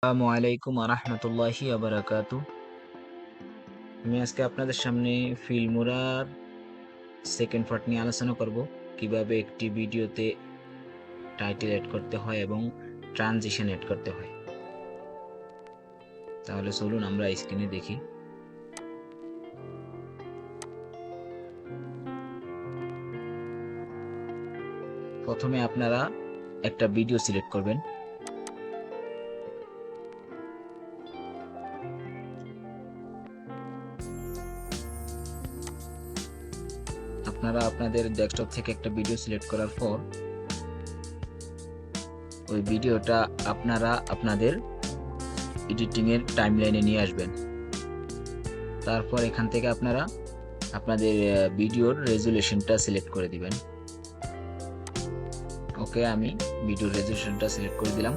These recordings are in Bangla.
আসসালামু আলাইকুম আরহামতুল্লাহি আবারাকাতু। আমি আজকে আপনাদের সামনে ফিল্মোরার সেকেন্ড পার্ট নিয়ে আলোচনা করব। কিভাবে একটি ভিডিওতে টাইটেল এড করতে হয় এবং ট্রানজিশন এড করতে হয়। তাহলে চলুন আমরা স্ক্রিনে দেখি। প্রথমে আপনারা একটা ভিডিও সিলেক্ট করবেন। আপনারা আপনাদের ডেস্কটপ থেকে একটা ভিডিও সিলেক্ট করার পর ওই ভিডিওটা আপনারা আপনাদের এডিটিংয়ের টাইমলাইনে নিয়ে আসবেন। তারপর এখান থেকে আপনারা আপনাদের ভিডিওর রেজুলেশনটা সিলেক্ট করে দিবেন। ওকে, আমি ভিডিও রেজুলেশনটা সিলেক্ট করে দিলাম।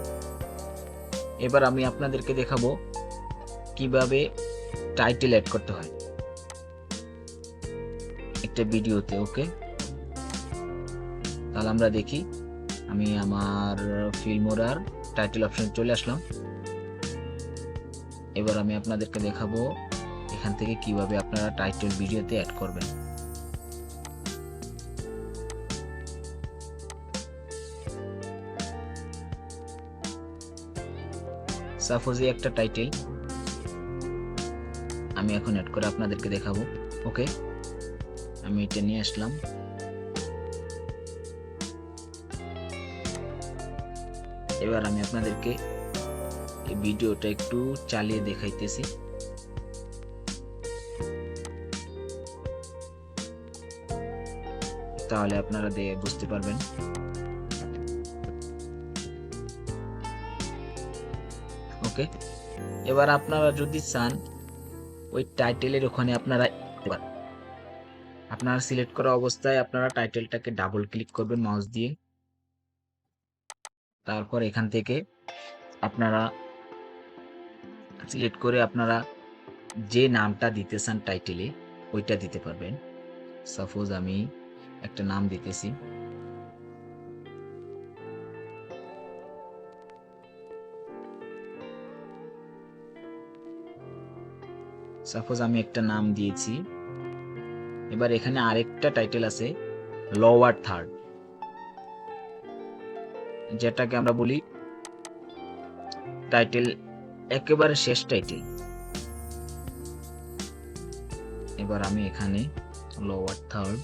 এবার আমি আপনাদেরকে দেখাবো কিভাবে টাইটেল অ্যাড করতে হয় একটা ভিডিওতে। ওকে, তাহলে আমরা দেখি। আমি আমার ফিল্মোরার টাইটেল অপশনে চলে আসলাম। এবার আমি আপনাদেরকে দেখাবো এখান থেকে কিভাবে আপনারা টাইটেল ভিডিওতে অ্যাড করবেন। সাপোজ একটা টাইটেল আমি এখন অ্যাড করে আপনাদেরকে দেখাবো। ওকে, আমি এটা নিয়ে আসলাম। এবার আমি আপনাদেরকে এই ভিডিওটা একটু চালিয়ে দেখাইতেছি। তাহলে আপনারা বুঝতে পারবেন। ওকে, এবার আপনারা যদি চান ওই টাইটেলের ওখানে আপনারা সিলেক্ট করা অবস্থায় আপনারা টাইটেলটাকে ডাবল ক্লিক করবেন মাউস দিয়ে। তারপর এখান থেকে আপনারা সিলেক্ট করে আপনারা যে নামটা দিতে চান টাইটেলে ওইটা দিতে পারবেন। সাপোজ আমি একটা নাম দিতেছি। সাপোজ আমি একটা নাম দিয়েছি। এবার এখানে আরেকটা টাইটেল আছে, লোয়ার থার্ড, যেটাকে আমরা বলি টাইটেল, একেবারে শেষ টাইটেল। এবার আমি এখানে লোয়ার থার্ড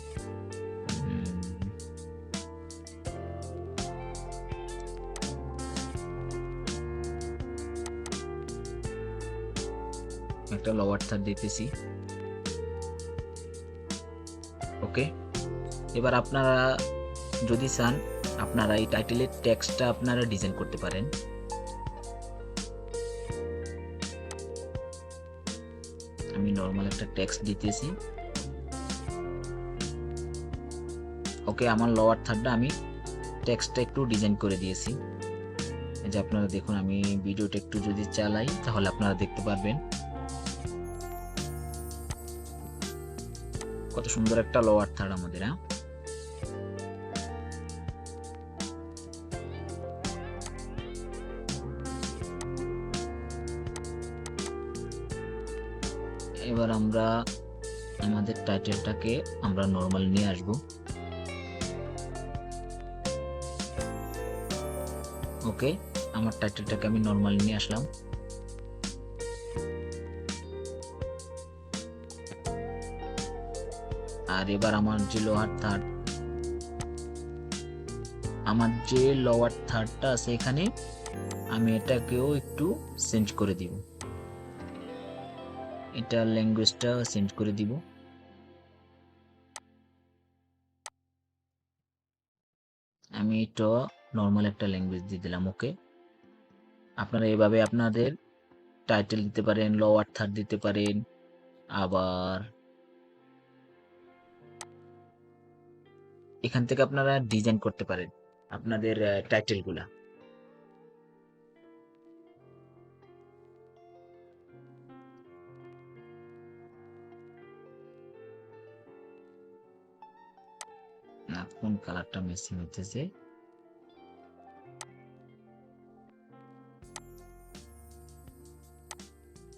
একটা লোয়ার থার্ড দিতেছি। ওকে, এবার আপনারা যদি চান আপনারা এই টাইটেলের টেক্সটটা আপনারা ডিজাইন করতে পারেন। আমি নর্মাল একটা টেক্সট দিতেছি। ওকে, আমার লোয়ার থার্ডটা আমি টেক্সটটা একটু ডিজাইন করে দিয়েছি। এই যে আপনারা দেখুন, আমি ভিডিওটা একটু যদি চালাই তাহলে আপনারা দেখতে পারবেন কত সুন্দর একটা লোয়ার থার্ড আমাদের। হ্যাঁ, এবার আমরা আমাদের টাইটেলটাকে আমরা নর্মাল নিয়ে আসব। ওকে, আমার টাইটেলটাকে আমি নর্মাল নিয়ে আসলাম। আর এবার আমার যে লোয়ার থার্ডটা আছে এখানে আমি এটাকেও একটু চেঞ্জ করে দিব। এটা ল্যাঙ্গুয়েজটা চেঞ্জ করে দিব। আমি এটা নর্মাল একটা ল্যাঙ্গুয়েজ দিয়ে দিলাম। ওকে, আপনারা এভাবে আপনাদের টাইটেল দিতে পারেন, লোয়ার থার্ড দিতে পারেন, আবার এখান থেকে আপনারা ডিজাইন করতে পারেন আপনাদের টাইটেলগুলা। না, কোন কালারটা মিসিং হইতেছে?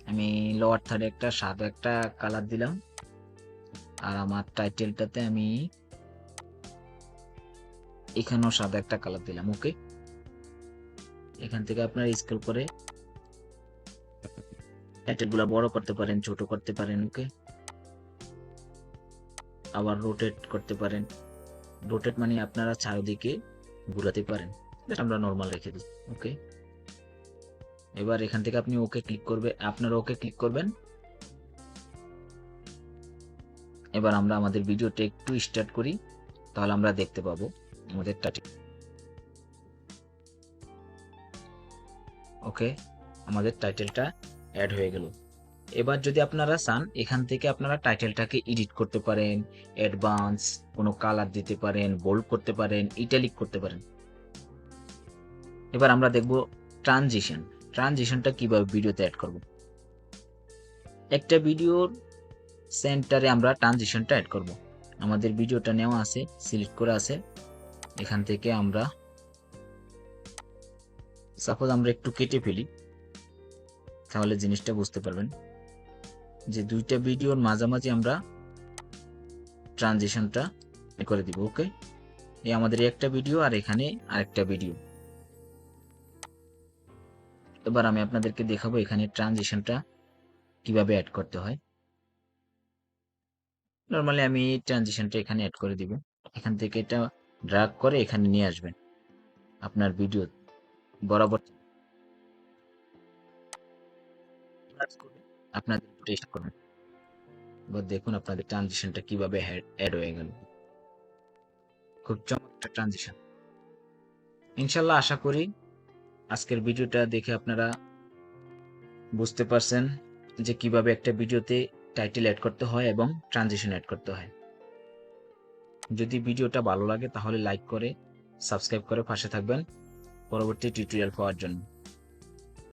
আমি লোয়ার থার্ডে একটা সাদা একটা কালার দিলাম, আর আমার টাইটেলটাতে আমি এখানেও সাদা একটা কালার দিলাম। ওকে, এখান থেকে আপনারা স্ক্রল করে টাইটেলগুলো বড় করতে পারেন, ছোট করতে পারেন। ওকে, আবার রোটেট করতে পারেন। রোটেট মানে আপনারা চারিদিকে ঘুরাতে পারেন, আমরা নর্মাল রেখে দিই। ওকে, এবার এখান থেকে আপনি ওকে ক্লিক করবে, আপনারা ওকে ক্লিক করবেন। এবার আমরা আমাদের ভিডিওটা একটু স্টার্ট করি, তাহলে আমরা দেখতে পাবো আমাদের টাইটেল। ওকে, আমাদের টাইটেলটা অ্যাড হয়ে গেল। এবার যদি আপনারা চান, এখান থেকে আপনারা টাইটেলটাকে এডিট করতে পারেন, অ্যাডভান্স কোনো কালার দিতে পারেন, বোল্ড করতে পারেন, ইটালিক করতে পারেন। এবার আমরা দেখব ট্রানজিশনটা কিভাবে ভিডিওতে অ্যাড করব। একটা ভিডিওর সেন্টারে আমরা ট্রানজিশনটা অ্যাড করব। আমাদের ভিডিওটা নেওয়া আছে, সিলেক্ট করা আছে। এখান থেকে আমরা সাপোজ আমরা একটু কেটে ফেলি, তাহলে জিনিসটা বুঝতে পারবেন যে দুইটা ভিডিওর মাঝামাঝি আমরা ট্রানজিশনটা করে দিব। ওকে, এই আমাদের একটা ভিডিও আর এখানে আরেকটা ভিডিও। এবার আমি আপনাদেরকে দেখাবো এখানে ট্রানজিশনটা কিভাবে অ্যাড করতে হয়। নরমালি আমি ট্রানজিশনটা এখানে অ্যাড করে দিব। এখান থেকে এটা ড্র্যাগ করে এখানে নিয়ে আসবেন, আপনার ভিডিও বরাবর আপনাদের টেস্ট করবেন। এবার দেখুন আপনাদের ট্রানজিশনটা কিভাবে অ্যাড হয়ে গেল। খুব চমৎকার ট্রানজিশন। ইনশাল্লাহ আশা করি আজকের ভিডিওটা দেখে আপনারা বুঝতে পারছেন যে কিভাবে একটা ভিডিওতে টাইটেল অ্যাড করতে হয় এবং ট্রানজিশন অ্যাড করতে হয়। যদি ভিডিওটা ভালো লাগে তাহলে লাইক করে সাবস্ক্রাইব করে পাশে থাকবেন পরবর্তী টিউটোরিয়াল পাওয়ার জন্য।